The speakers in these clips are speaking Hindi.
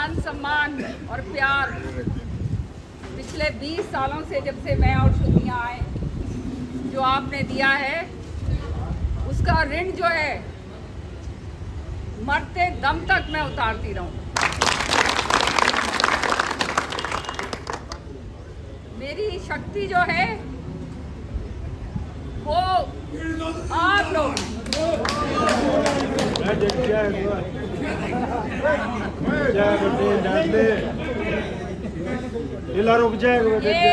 मान सम्मान और प्यार पिछले 20 सालों से जब से मैं और श्रुतियाँ आए जो आपने दिया है उसका ऋण जो है मरते दम तक मैं उतारती रहूं। मेरी शक्ति जो है वो आप लोग ये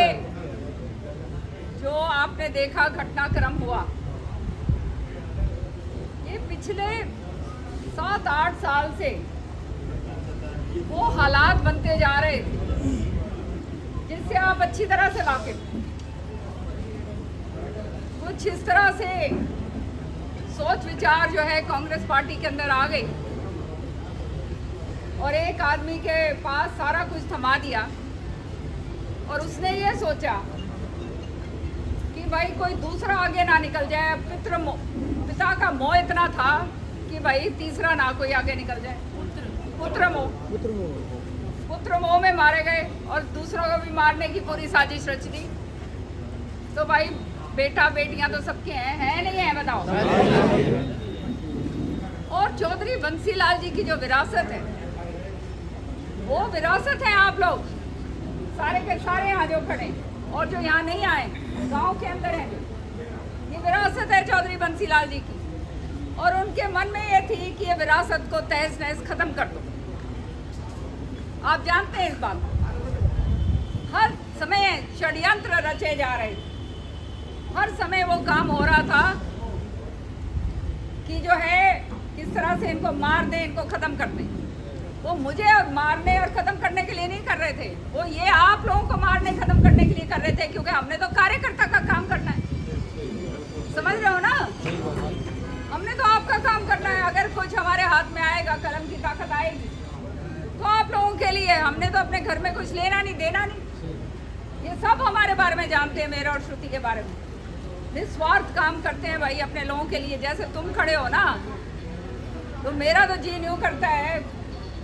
जो आपने देखा घटनाक्रम हुआ ये पिछले 7-8 साल से वो हालात बनते जा रहे जिससे आप अच्छी तरह से वाकिफ। कुछ इस तरह से सोच विचार जो है कांग्रेस पार्टी के अंदर आ गई और एक आदमी के पास सारा कुछ थमा दिया और उसने ये सोचा कि भाई कोई दूसरा आगे ना निकल जाए। पिता का मोह इतना था कि भाई तीसरा ना कोई आगे निकल जाए। पुत्र मोह में मारे गए और दूसरों को भी मारने की पूरी साजिश रच दी। तो भाई बेटा बेटियां तो सबके हैं नहीं है बताओ। और चौधरी बंसीलाल जी की जो विरासत है वो विरासत है आप लोग सारे के सारे यहाँ जो खड़े और जो यहाँ नहीं आए गांव के अंदर हैं ये विरासत है चौधरी बंसीलाल जी की। और उनके मन में ये थी कि ये विरासत को तहस नहस खत्म कर दो। आप जानते हैं इस बात को। हर समय षड्यंत्र रचे जा रहे थे। हर समय वो काम हो रहा था कि जो है किस तरह से इनको मार दें, इनको खत्म कर दें। वो मुझे और मारने और खत्म करने के लिए नहीं कर रहे थे, वो ये आप लोगों को मारने खत्म करने के लिए कर रहे थे क्योंकि हमने तो कार्यकर्ता का काम करना है। समझ रहे हो ना, हमने तो आपका काम करना है। अगर कुछ हमारे हाथ में आएगा, कलम की ताकत आएगी तो आप लोगों के लिए। हमने तो अपने घर में कुछ लेना नहीं देना नहीं। ये सब हमारे बारे में जानते हैं, मेरे और श्रुति के बारे में। निस्वार्थ काम करते हैं भाई अपने लोगों के लिए। जैसे तुम खड़े हो ना तो मेरा तो जी न्यू करता है।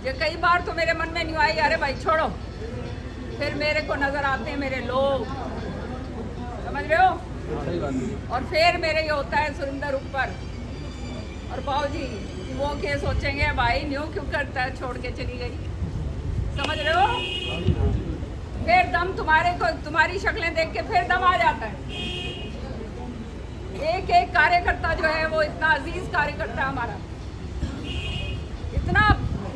ये कई बार तो मेरे मन में न्यू आई अरे भाई छोड़ो, फिर मेरे को नजर आते हैं मेरे लोग, समझ रहे हो। और फिर मेरे ये होता है सुरिंदर ऊपर और बाबूजी वो के सोचेंगे भाई न्यू क्यों करता है, छोड़ के चली गई। समझ रहे हो। फिर दम तुम्हारी शक्लें देख के फिर दम आ जाता है। एक एक कार्यकर्ता जो है वो इतना अजीज कार्यकर्ता हमारा, इतना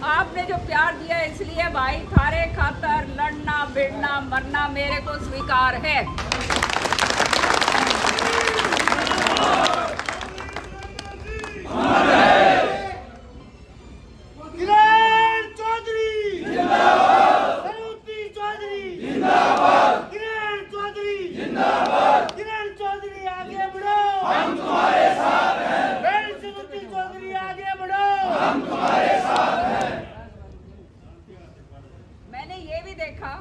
आपने जो प्यार दिया है इसलिए भाई थारे खातर लड़ना भिड़ना मरना मेरे को स्वीकार है। मैंने ये भी देखा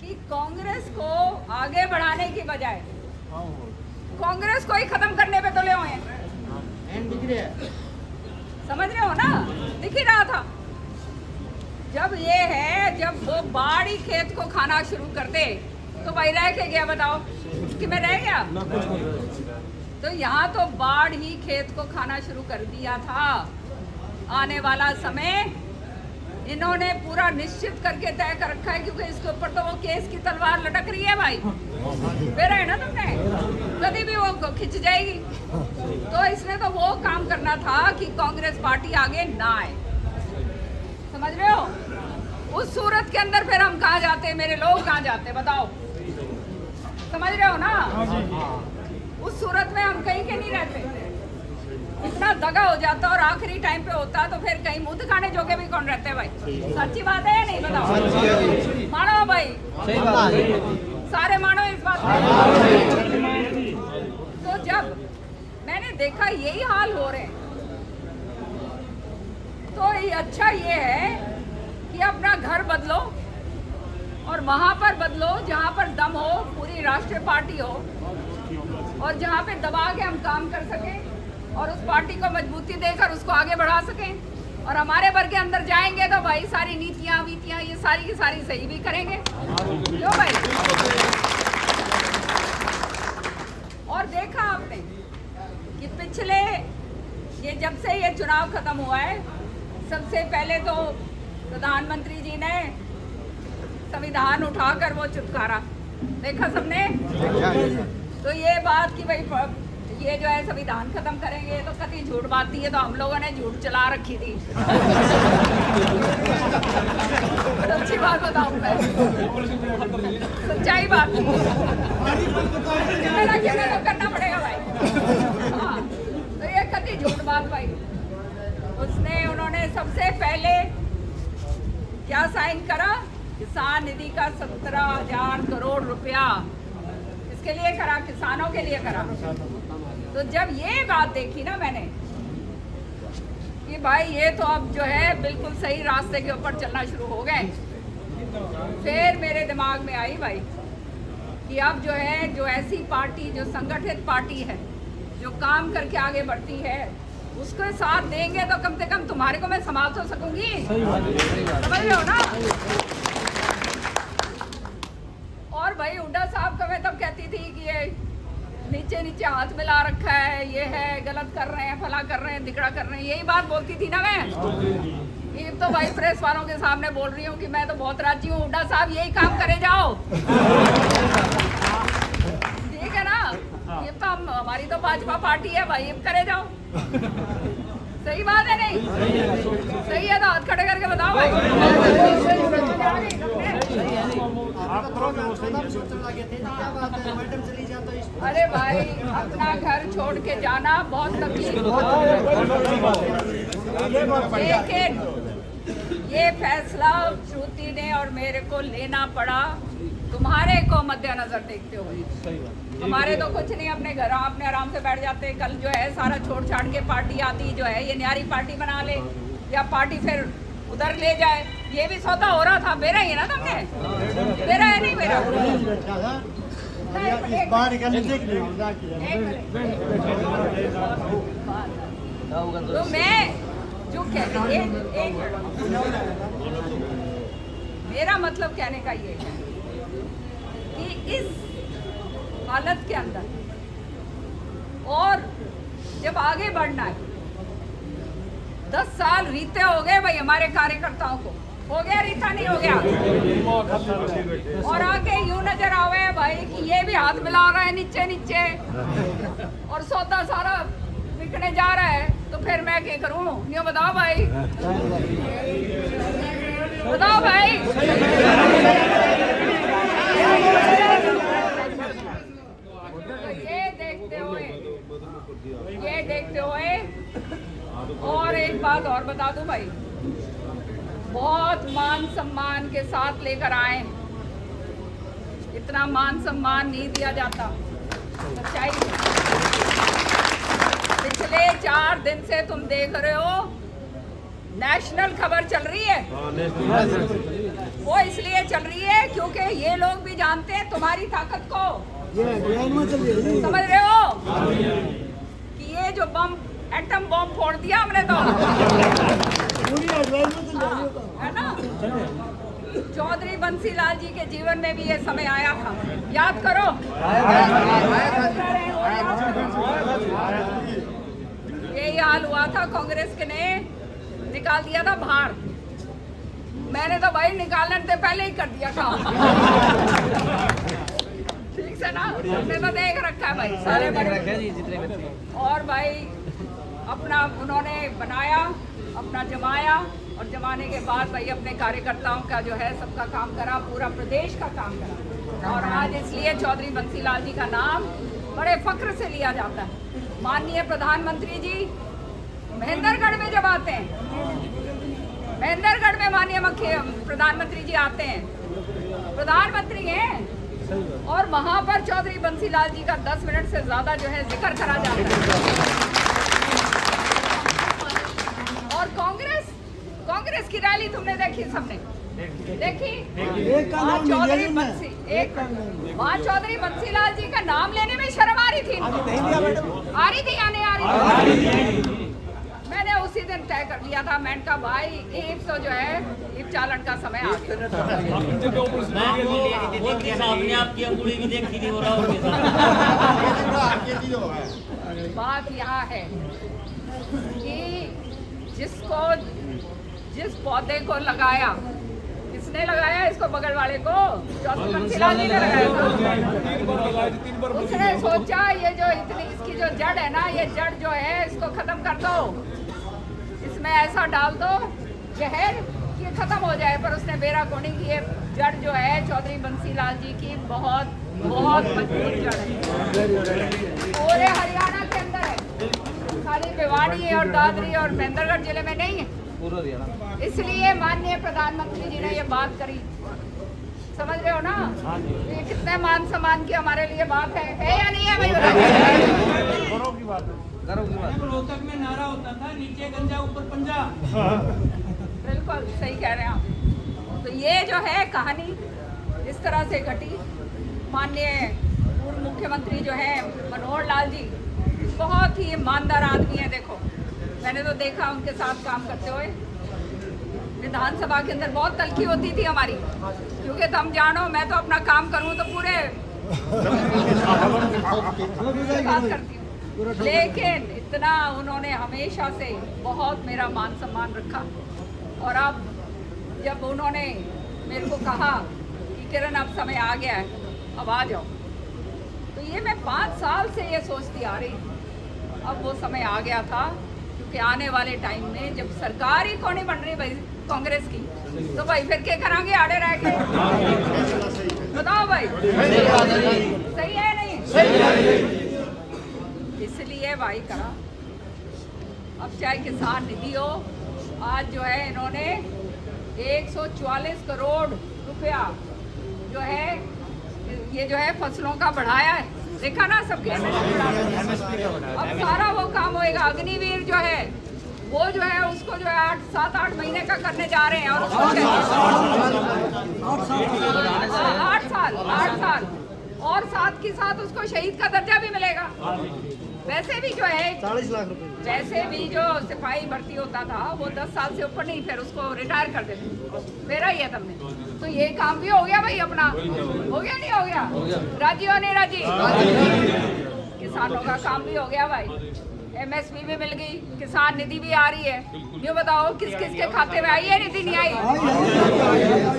कि कांग्रेस को आगे बढ़ाने की बजाय कांग्रेस को ही खत्म करने पे तुले हुए हैं। समझ रहे हो ना, दिख ही रहा था। जब ये है जब वो बाढ़ ही खेत को खाना शुरू कर दे तो भाई रह के गया बताओ कि मैं रह गया। तो यहाँ तो बाढ़ ही खेत को खाना शुरू कर दिया था। आने वाला समय इन्होंने पूरा निश्चित करके तय कर रखा है क्योंकि इसके ऊपर तो वो केस की तलवार लटक रही है भाई। फिर है ना तुमने कभी भी वो खिंच जाएगी। तो इसने तो वो काम करना था कि कांग्रेस पार्टी आगे ना आए। समझ रहे हो। उस सूरत के अंदर फिर हम कहाँ जाते, मेरे लोग कहाँ जाते बताओ। समझ रहे हो ना। उस सूरत में हम कहीं के नहीं रहते। इतना दगा हो जाता और आखिरी टाइम पे होता तो फिर कहीं मुंह दिखाने जोगे भी कौन रहते भाई। सच्ची बात है या नहीं बताओ। मानो भाई, सही बात है। सारे मानो इस बात में। तो जब मैंने देखा यही हाल हो रहे तो ये अच्छा ये है कि अपना घर बदलो और वहां पर बदलो जहां पर दम हो, पूरी राष्ट्रीय पार्टी हो और जहां पे दबा के हम काम कर सकें और उस पार्टी को मजबूती देकर उसको आगे बढ़ा सकें। और हमारे वर्ग के अंदर जाएंगे तो भाई सारी नीतियां वीतियां ये सारी की सारी सही भी करेंगे, क्यों भाई? और देखा आपने कि पिछले ये जब से ये चुनाव खत्म हुआ है, सबसे पहले तो प्रधानमंत्री जी ने संविधान उठाकर वो चुटकारा देखा सबने। तो ये बात कि भाई ये जो है संविधान खत्म करेंगे तो कभी झूठ बात थी, है तो हम लोगों ने झूठ चला रखी थी। सच्ची बात बताऊं मैं, सच्चाई बात थी, तो करना पड़ेगा भाई। हाँ, तो ये कभी झूठ बात भाई। उन्होंने सबसे पहले क्या साइन करा? किसान निधि का 17,000 करोड़ रुपया इसके लिए करा, किसानों के लिए करा। तो जब ये बात देखी ना मैंने कि भाई ये तो अब जो है बिल्कुल सही रास्ते के ऊपर चलना शुरू हो गए, फिर मेरे दिमाग में आई भाई कि अब जो है जो ऐसी पार्टी जो संगठित पार्टी है, जो काम करके आगे बढ़ती है, उसके साथ देंगे तो कम से कम तुम्हारे को मैं संभाल तो सकूंगी। समझ रहे हो ना? और भाई हुड्डा साहब को मैं तब कहती थी कि ये नीचे नीचे हाथ मिला रखा है, ये है, गलत कर रहे हैं, फला कर रहे हैं, दिकड़ा कर रहे हैं, यही बात बोलती थी ना मैं। ये तो भाई प्रेस वालों के सामने बोल रही हूँ कि मैं तो बहुत राजी हूँ, हुड्डा साहब यही काम करे जाओ। ठीक है ना? ये तो हमारी तो भाजपा पार्टी है भाई, ये करे जाओ। सही बात है नहीं? सही है तो हाथ खड़े करके बताओ भाई। अरे भाई अपना घर छोड़ के जाना बहुत तकलीफ, लेकिन ये फैसला श्रुति ने और मेरे को लेना पड़ा तुम्हारे को मद्देनजर देखते हुए। हमारे तो कुछ नहीं, अपने घर अपने आराम से बैठ जाते। कल जो है सारा छोड़ छाड़ के पार्टी आती जो है ये न्यारी पार्टी बना ले या पार्टी फिर उधर ले जाए, ये भी सौदा हो रहा था। मेरा ही है ना, तुमने मेरा है नहीं मेरा। तो मैं जो कहती मेरा मतलब कहने का ये है कि इस हालत के अंदर और जब आगे बढ़ना है, 10 साल रीते हो गए भाई हमारे कार्यकर्ताओं को, हो गया रीता नहीं हो गया? और आगे यूं नजर आवे भाई कि ये भी हाथ मिला रहा है नीचे नीचे और सौदा सारा बिकने जा रहा है, तो फिर मैं क्या करूं? न्यू बताओ भाई, बताओ भाई। ये देखते हुए और एक बात और बता दूं भाई, बहुत मान सम्मान के साथ लेकर आए। इतना मान सम्मान नहीं दिया जाता, सच्चाई। पिछले 4 दिन से तुम देख रहे हो नेशनल खबर चल रही है। वो इसलिए चल रही है क्योंकि ये लोग भी जानते हैं तुम्हारी ताकत को। समझ रहे हो कि ये जो बम, एटम बम फोड़ दिया हमने तो, है ना? चौधरी बंसीलाल जी के जीवन में भी ये समय आया था, याद करो। यही हाल हुआ था, कांग्रेस के ने निकाल दिया था बाहर। मैंने तो भाई निकालने से पहले ही कर दिया काम। ठीक से ना, हमने तो देख रखा है भाई सारे बड़े। और भाई अपना उन्होंने बनाया, अपना जमाया, और जमाने के बाद भाई अपने कार्यकर्ताओं का जो है सबका काम करा, पूरा प्रदेश का काम करा। और आज इसलिए चौधरी बंसीलाल जी का नाम बड़े फक्र से लिया जाता है। माननीय प्रधानमंत्री जी महेंद्रगढ़ में जब आते हैं, महेंद्रगढ़ में माननीय प्रधानमंत्री जी आते हैं, प्रधानमंत्री हैं, और वहां पर चौधरी बंसीलाल जी का 10 मिनट से ज्यादा जो है जिक्र करा जाता है। और कांग्रेस की रैली तुमने देखी, सबने देखी? वहाँ चौधरी बंसीलाल जी का नाम लेने में शर्म आ रही थी, आ रही थी या नहीं आ रही थी? मैंने उस उसी दिन तय कर लिया था। मैंने कहा भाई ईद तो जो है ईद चालन का समय आ गया। आपने आपकी अंगूठी भी देखी थी बात यहाँ है कि जिस पौधे को लगाया, किसने लगाया? इसको बगल वाले को, चौथी मंजिला ने लगाया था। उसने सोचा ये जो इतनी इसकी जो जड़ है ना, ये जड़ जो है इसको खत्म कर दो, इसमें ऐसा डाल दो जहर ये खत्म हो जाए। पर उसने बेरा कोनी की ये जड़ जो है चौधरी बंसीलाल जी की बहुत बहुत मजबूत जड़ है, पूरे हरियाणा के अंदर है, खाली भिवानी और दादरी और महेंद्रगढ़ जिले में नहीं है। इसलिए माननीय प्रधानमंत्री जी ने ये बात करी, समझ रहे हो ना? ये कितने मान सम्मान की हमारे लिए बात है या नहीं है भाई? गौरव की बात है, गौरव की बात। रोहतक में नारा होता था नीचे गंजा ऊपर पंजा। बिल्कुल सही कह रहे हैं आप। तो ये जो है कहानी इस तरह से घटी। माननीय पूर्व मुख्यमंत्री जो है मनोहर लाल जी बहुत ही ईमानदार आदमी है। देखो मैंने तो देखा उनके साथ काम करते हुए। विधानसभा के अंदर बहुत तलखी होती थी हमारी, क्योंकि तुम जानो मैं तो अपना काम करूं तो पूरे बात करती हूँ, लेकिन इतना उन्होंने हमेशा से बहुत मेरा मान सम्मान रखा। और अब जब उन्होंने मेरे को कहा कि किरण अब समय आ गया है, अब आ जाओ, तो ये मैं 5 साल से ये सोचती आ रही। अब वो समय आ गया था, क्योंकि आने वाले टाइम में जब सरकार ही कौन नहीं बन रही भाई कांग्रेस की, तो भाई फिर क्या करांगे आड़े रह के? बताओ भाई, सही है नहीं? इसलिए भाई करा। अब चाहे किसान निधि हो, आज जो है इन्होंने 144 करोड़ रुपया जो है ये जो है फसलों का बढ़ाया है। देखा ना सबके। अब सारा वो काम होएगा। अग्निवीर जो है वो जो है उसको जो है 7-8 महीने का करने जा रहे हैं, और उसको 8 साल और साथ के साथ उसको शहीद का दर्जा भी मिलेगा। वैसे भी जो है 40 लाख रुपए, वैसे भी जो सिपाही भर्ती होता था वो 10 साल से ऊपर नहीं, फिर उसको रिटायर कर देते। मेरा ही है तुमने, तो ये काम भी हो गया भाई अपना। हो गया नहीं हो गया? राजी हो नहीं राजी? किसानों का काम भी हो गया भाई। MSP भी मिल गई, किसान निधि भी आ रही है। ये बताओ किस किस के खाते में आई है निधि? नहीं आई?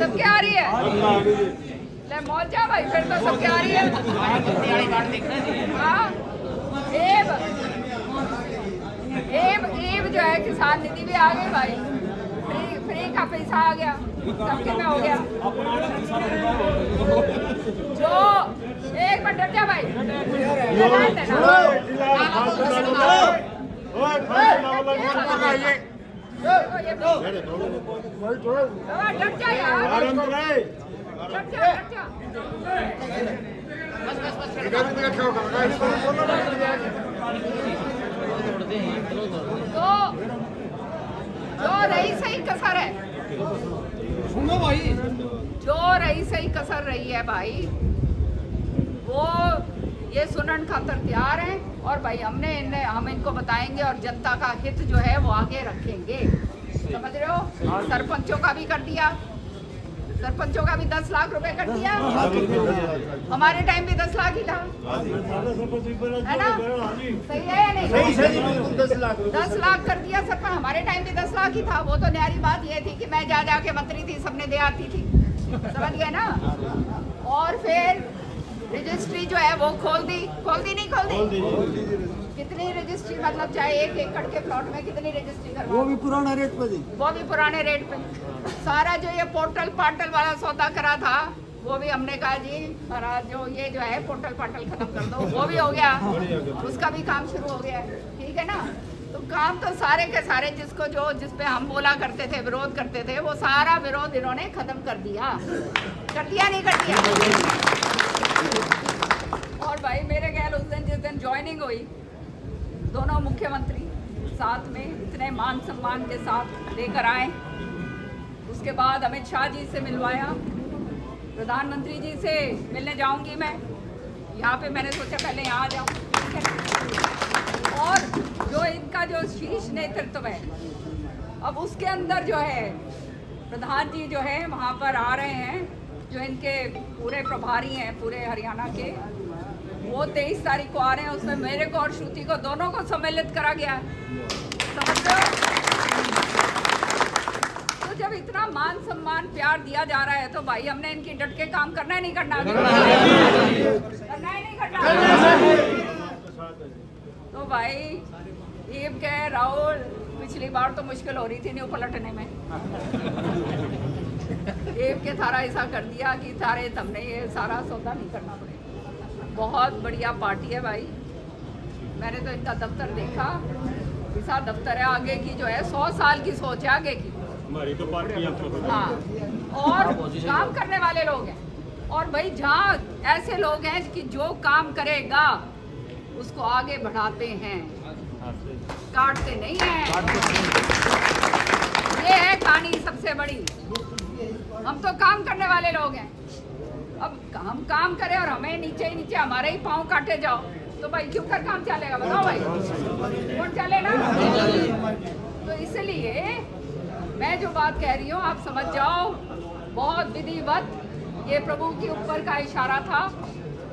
सबके आ रही है। ले मौजा भाई, फिर तो सबके आ रही है। हाँ, एब जो है किसान निधि भी आ गई भाई। फ्री का पैसा आ गया, सबके में हो गया। जो एक मिनट डर जा भाई, डर जा यार, डर जा। तो जो रही सही कसर है, सुनो भाई, जो रही सही कसर रही है भाई, वो ये सुनने खातर तैयार हैं। और भाई हम इनको बताएंगे और जनता का हित जो है वो आगे रखेंगे। समझ रहे हो? सरपंचों का भी कर दिया, सरपंचों का भी 10 लाख रुपए कर दिया। हमारे टाइम भी 10 लाख ही था, है ना? सही है या नहीं? 10 लाख कर दिया सरपंच। हमारे टाइम भी 10 लाख ही था। वो तो न्यारी बात ये थी कि मैं जा के मंत्री थी, सबने दे आती थी। समझ गए ना? और फिर रजिस्ट्री जो है वो खोल दी नहीं खोल दी? कितनी रजिस्ट्री, मतलब चाहे 1 एकड़ के प्लॉट में कितनी रजिस्ट्री करवा, वो भी पुराना रेट पे दी, वो भी पुराने रेट पे। सारा जो ये पोर्टल पार्टल वाला सौदा करा था वो भी हमने कहा जी महाराज जो ये जो है पोर्टल पार्टल खत्म कर दो, वो भी हो गया, उसका भी काम शुरू हो गया है। ठीक है ना? तो काम तो सारे के सारे जिस पे हम बोला करते थे, विरोध करते थे, वो सारा विरोध इन्होंने खत्म कर दिया नहीं कर दिया? और भाई मेरे ख्याल उस दिन जिस दिन ज्वाइनिंग हुई, दोनों मुख्यमंत्री साथ में इतने मान सम्मान के साथ लेकर आए। उसके बाद अमित शाह जी से मिलवाया, प्रधानमंत्री जी से मिलने जाऊंगी मैं। यहाँ पे मैंने सोचा पहले यहाँ आ जाऊँ। और जो इनका जो शीर्ष नेतृत्व है, अब उसके अंदर जो है प्रधान जी जो है वहाँ पर आ रहे हैं, जो इनके पूरे प्रभारी हैं पूरे हरियाणा के, वो 23 तारीख को आ रहे हैं। उसमें मेरे को और श्रुति को दोनों को सम्मिलित करा गया है, समझ रहे हो? तो जब इतना मान सम्मान प्यार दिया जा रहा है तो भाई हमने इनकी डट के काम करना है नहीं करना? करना है नहीं करना? तो भाई ये कह राहुल, पिछली बार तो मुश्किल हो रही थी न्यू पलटने में, एक के थारा ऐसा कर दिया कि थारे तुमने ये सारा सौदा नहीं करना पड़ेगा। बहुत बढ़िया पार्टी है भाई, मैंने तो इनका दफ्तर देखा, ऐसा दफ्तर है, आगे की जो है 100 साल की सोच है आगे की हमारी तो पार्टी हाँ, और काम करने वाले लोग हैं। और भाई जहाँ ऐसे लोग हैं कि जो काम करेगा उसको आगे बढ़ाते हैं, काटते नहीं हैं। ये है कहानी सबसे बड़ी। हम तो काम करने वाले लोग हैं, अब हम काम करें और हमें नीचे ही नीचे हमारे ही पाँव काटे जाओ तो भाई क्यों कर काम चलेगा? बताओ भाई, कौन चलेगा? तो इसलिए मैं जो बात कह रही हूँ आप समझ जाओ, बहुत विधिवत ये प्रभु के ऊपर का इशारा था,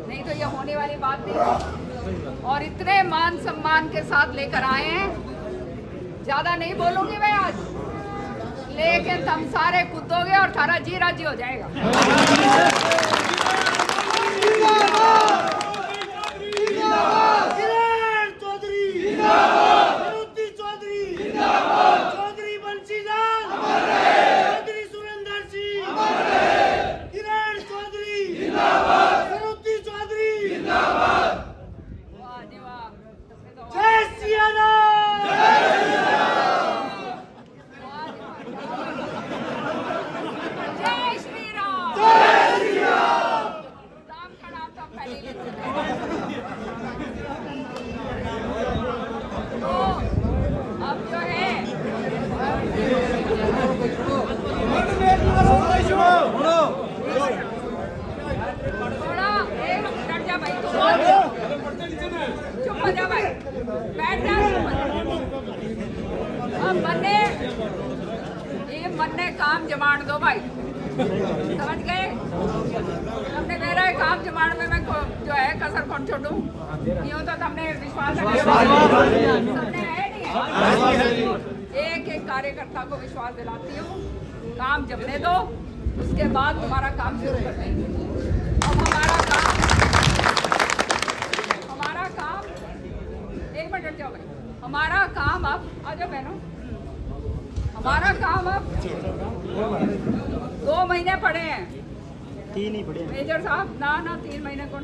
नहीं तो ये होने वाली बात नहीं। और इतने मान सम्मान के साथ लेकर आए हैं, ज्यादा नहीं बोलूंगी मैं आज, लेकिन तुम सारे कूदोगे और थारा जी राजी हो जाएगा। मन्ने काम जमाड़ दो भाई, समझ गए? हमने मेरा काम जमाड़ में मैं जो है कसर कौन छोड़ू? यूँ तो हमने विश्वास सबने है नहीं, एक एक कार्यकर्ता को विश्वास दिलाती हूँ, काम जमने दो, उसके बाद तुम्हारा काम शुरू कर देंगे। अब हमारा काम एक मिनट जाओ भाई, हमारा काम अब आ जाओ बहनों, हमारा काम अब 2 महीने पड़े हैं, 3 ही पड़े मेजर साहब। ना 3 महीने को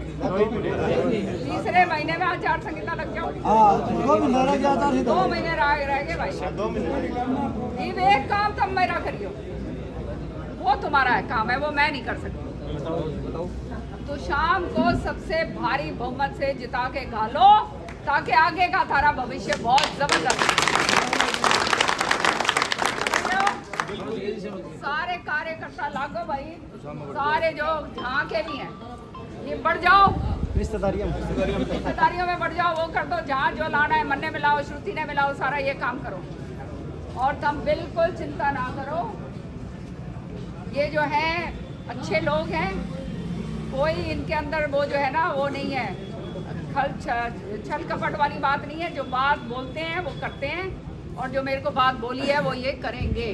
तीसरे महीने में आचार संहिता लग जाओ, 2 महीने रह गए भाई। एक काम तब मेरा करियो, वो तुम्हारा है काम है, वो मैं नहीं कर सकती। तो शाम को सबसे भारी बहुमत से जिता के घालो, ताकि आगे का थारा भविष्य बहुत जबरदस्त। सारे कार्यकर्ता लागो भाई, सारे जो जहाँ के भी हैं, ये बढ़ जाओ रिश्तेदारियों में बढ़ जाओ, वो कर दो, जहाँ जो लाना है मन्ने मिलाओ, श्रुति ने मिलाओ, सारा ये काम करो। और तुम बिल्कुल चिंता ना करो, ये जो है अच्छे लोग हैं, कोई इनके अंदर वो जो है ना वो नहीं है, छल कपट वाली बात नहीं है। जो बात बोलते हैं वो करते हैं, और जो मेरे को बात बोली है वो ये करेंगे।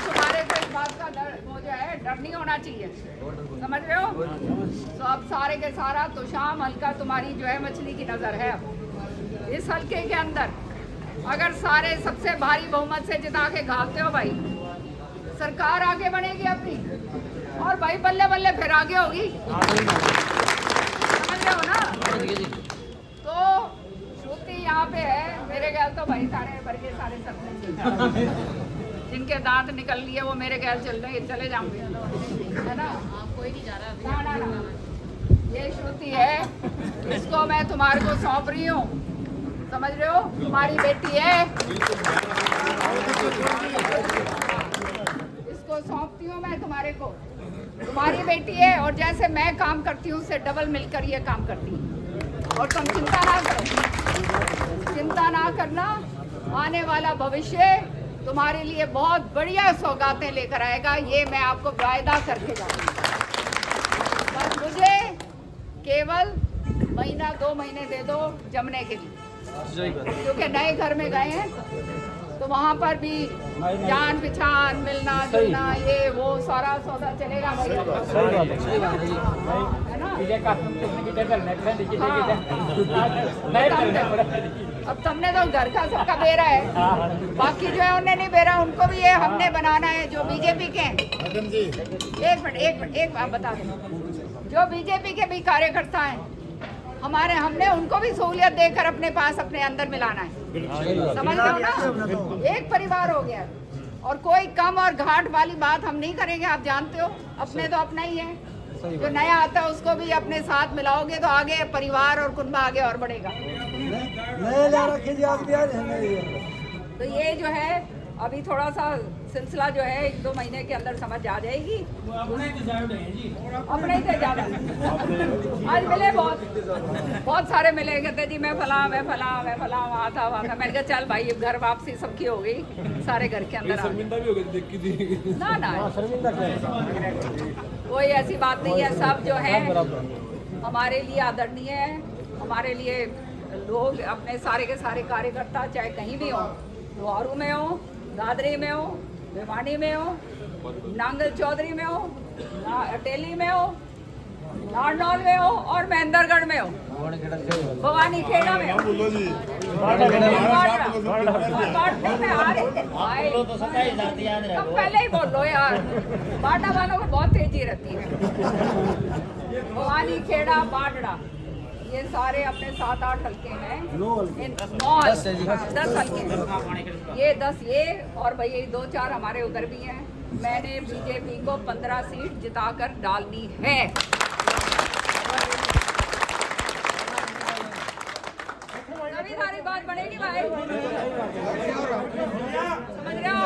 तुम्हारे को इस बात का डर वो जो है डर नहीं होना चाहिए, समझ रहे हो? तो अब सारे के सारा तो शाम हल्का तुम्हारी जो है मछली की नज़र है। अब इस हल्के के अंदर अगर सारे सबसे भारी बहुमत से जिता के घालते हो भाई, सरकार आगे बढ़ेगी अपनी, और भाई बल्ले बल्ले फिर आगे होगी, समझ रहे हो ना? तो श्रुति यहाँ पे है, मेरे ख्याल तो भाई सारे भर के सारे सब जिनके दांत निकल लिए वो मेरे ख्याल चले जाऊंगे, है ना? कोई नहीं जा रहा ना। ये श्रुति है, इसको मैं तुम्हारे को सौंप रही हूँ, समझ रहे हो? तुम्हारी बेटी है, इसको सौंपती हूँ मैं तुम्हारे को, तुम्हारी बेटी है, और जैसे मैं काम करती हूँ उससे डबल मिलकर ये काम करती है। और तुम चिंता ना करो, चिंता ना करना, आने वाला भविष्य तुम्हारे लिए बहुत बढ़िया सौगातें लेकर आएगा, ये मैं आपको वायदा करके जाऊंगी। बस मुझे केवल महीना 2 महीने दे दो जमने के लिए, क्योंकि नए घर में गए हैं तो वहाँ पर भी जान पहचान, मिलना जुलना, ये वो सारा सौदा चलेगा भाई, है ना? अब तुमने तो घर का सबका बेरा है, बाकी जो है उन्हें नहीं बेरा, उनको भी ये हमने बनाना है जो बीजेपी के हैं। एक मिनट आप बता दें, जो बीजेपी के भी कार्यकर्ता हैं हमने उनको भी सहूलियत देकर अपने पास अपने अंदर मिलाना है, समझ रहे हो ना? एक परिवार हो गया और कोई कम और घाट वाली बात हम नहीं करेंगे, आप जानते हो, अपने तो अपना ही है, जो नया आता है उसको भी अपने साथ मिलाओगे तो आगे परिवार और कुनबा आगे और बढ़ेगा। तो ये जो है अभी थोड़ा सा सिलसिला जो है 1-2 महीने के अंदर समझ आ जाएगी। अपने ही थे ज्यादा आज मिले, बहुत सारे मिले, कहते जी मैं फला वहाँ था मैंने कहा चल भाई घर वापसी सबकी हो गई, सारे घर के अंदर शर्मिंदा भी हो गए ना कोई ऐसी बात नहीं है, सब जो है हमारे लिए आदरणीय है, हमारे लिए लोग अपने सारे के सारे कार्यकर्ता चाहे कहीं भी हो, लोहारू में हो, दादरी में हो, भिवानी में हो, नांगल चौधरी में हो, अटेली में हो, नारनौल में हो और महेंद्रगढ़ में हो, भवानी खेड़ा में हो, तुम पहले ही बोल लो यार, बाटा वालों को बहुत तेजी रहती है। भवानी खेड़ा बाटड़ा ये सारे अपने 7-8 हल्के हैं, 10 हल्के हैं, ये 10 ये और भाई 2-4 हमारे उधर भी हैं। मैंने बीजेपी को 15 सीट जिताकर डालनी है। तभी सारी बात बनेगी भाई, समझ रहे हो?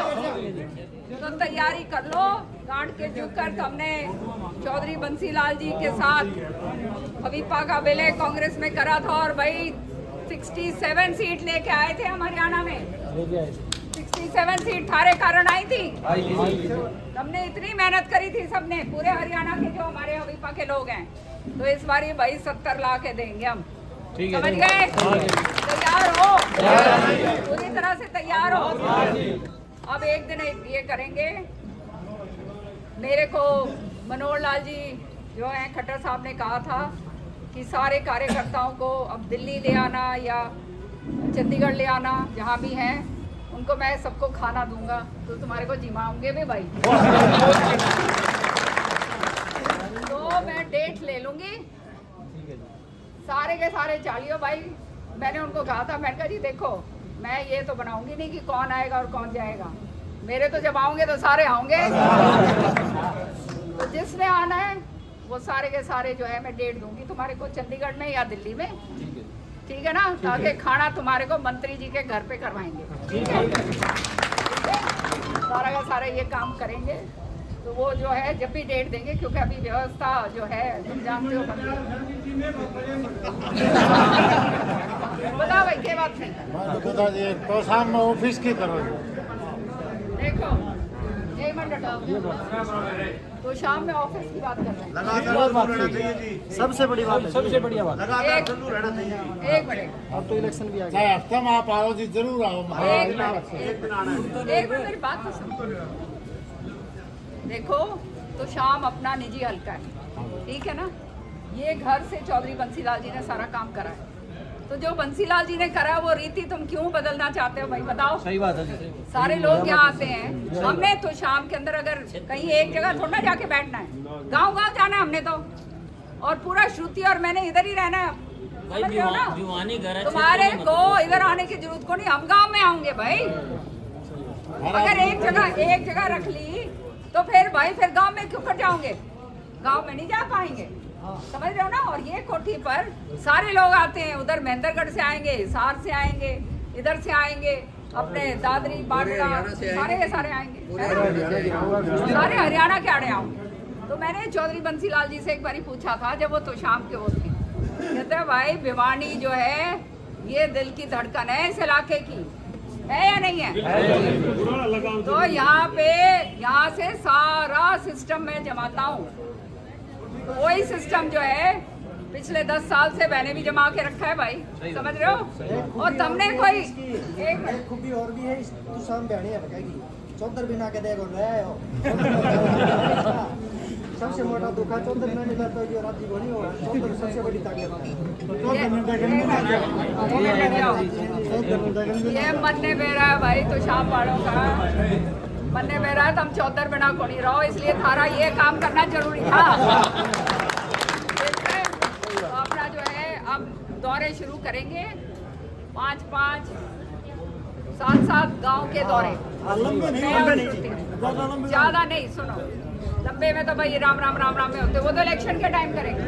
तो तैयारी कर लो, गांठ के झुक कर। तो हमने चौधरी बंसीलाल जी के साथ हवीपा का विलय कांग्रेस में करा था और भाई 67 सीट लेके आए थे हम हरियाणा में, 67 सीट थारे कारण आई थी। हमने इतनी मेहनत करी थी सबने, पूरे हरियाणा के जो हमारे हवीपा के लोग हैं, तो इस बार ये भाई 70 ला के देंगे हम, समझ गए? तैयार हो, पूरी तरह से तैयार हो। अब एक दिन ये करेंगे, मेरे को मनोहर लाल जी जो हैं खट्टर साहब ने कहा था कि सारे कार्यकर्ताओं को अब दिल्ली ले आना या चंडीगढ़ ले आना, जहाँ भी हैं उनको मैं सबको खाना दूंगा, तो तुम्हारे को जिमाऊंगे भी भाई। तो मैं डेट ले लूंगी, सारे के सारे चालियो भाई। मैंने उनको कहा था, मैंने कहा जी देखो मैं ये तो बनाऊंगी नहीं कि कौन आएगा और कौन जाएगा, मेरे तो जब आओगे तो सारे आओगे, तो जिसने आना है वो सारे के सारे जो है मैं डेट दूंगी तुम्हारे को, चंडीगढ़ में या दिल्ली में, ठीक है ना? ताकि खाना तुम्हारे को मंत्री जी के घर पे करवाएंगे, ठीक है? सारा का सारा ये काम करेंगे, तो वो जो है जब भी डेट देंगे, क्योंकि अभी व्यवस्था जो है तुम जानते हो बता भाई क्या बात नहीं, तो शाम में ऑफिस की करो, देखो एक मिनट, तो शाम में ऑफिस की बात कर रहे हैं, सबसे बड़ी बात, सबसे बढ़िया बात, एक मिनट, अब तो इलेक्शन भी आ गया, हफ्ते में आप आओ जी, जरूर आओ, एक मिनट मेरी बात तो सुनो। देखो तो शाम अपना निजी हल्का है, ठीक है ना? ये घर से चौधरी बंसीलाल जी ने सारा काम करा है, तो जो बंसीलाल जी ने करा वो रीति तुम क्यों बदलना चाहते हो भाई, बताओ? सही बात है, सारे लोग यहाँ आते हैं, हमने तो शाम के अंदर अगर कहीं एक जगह थोड़ा ना जाके बैठना है, गांव गांव जाना है हमने तो, और पूरा श्रुति और मैंने इधर ही रहना है, समझ रहे हो ना? तुम्हारे को इधर आने की जरूरत को नहीं, हम गाँव में आऊंगे भाई। अगर एक जगह रख ली तो फिर भाई फिर गांव में क्यों कर जाओगे, गांव में नहीं जा पाएंगे, समझ रहे हो ना? और ये कोठी पर सारे लोग आते हैं, उधर महेंद्रगढ़ से आएंगे, हिसार से आएंगे, इधर से आएंगे, अपने दादरी बाटला सारे के सारे आएंगे, सारे हरियाणा के आड़े आऊंगे। तो मैंने चौधरी बंसीलाल जी से एक बार पूछा था, जब वो तो शाम के वो थे, कहते हैं भाई भिवानी जो है ये दिल की धड़कन है इस इलाके की, है या नहीं है? तो यहाँ से सारा सिस्टम मैं जमाता हूँ। वही सिस्टम जो है पिछले 10 साल से मैंने भी जमा के रखा है भाई, समझ रहे हो? और तुमने कोई एक खूबी और भी है, तू शाम बहनी है बताएगी चौधर बिना के देखो ले हो सबसे मोटा दुखा चौधर में मिला तो ये राती गोली हो, चौधर सबसे बड़ी ताकत है। ये मनने मेरा है भाई, तो शाम वालों का मनने मेरा है, तुम चौधर बिना कोनी रहो, इसलिए थारा ये काम करना जरूरी था। तो अपना जो है अब दौरे शुरू करेंगे, 5-5, 7-7 गांव के दौरे, ज्यादा नहीं, सुनो लंबे में तो भाई राम राम राम राम में होते, वो तो इलेक्शन के टाइम करेंगे।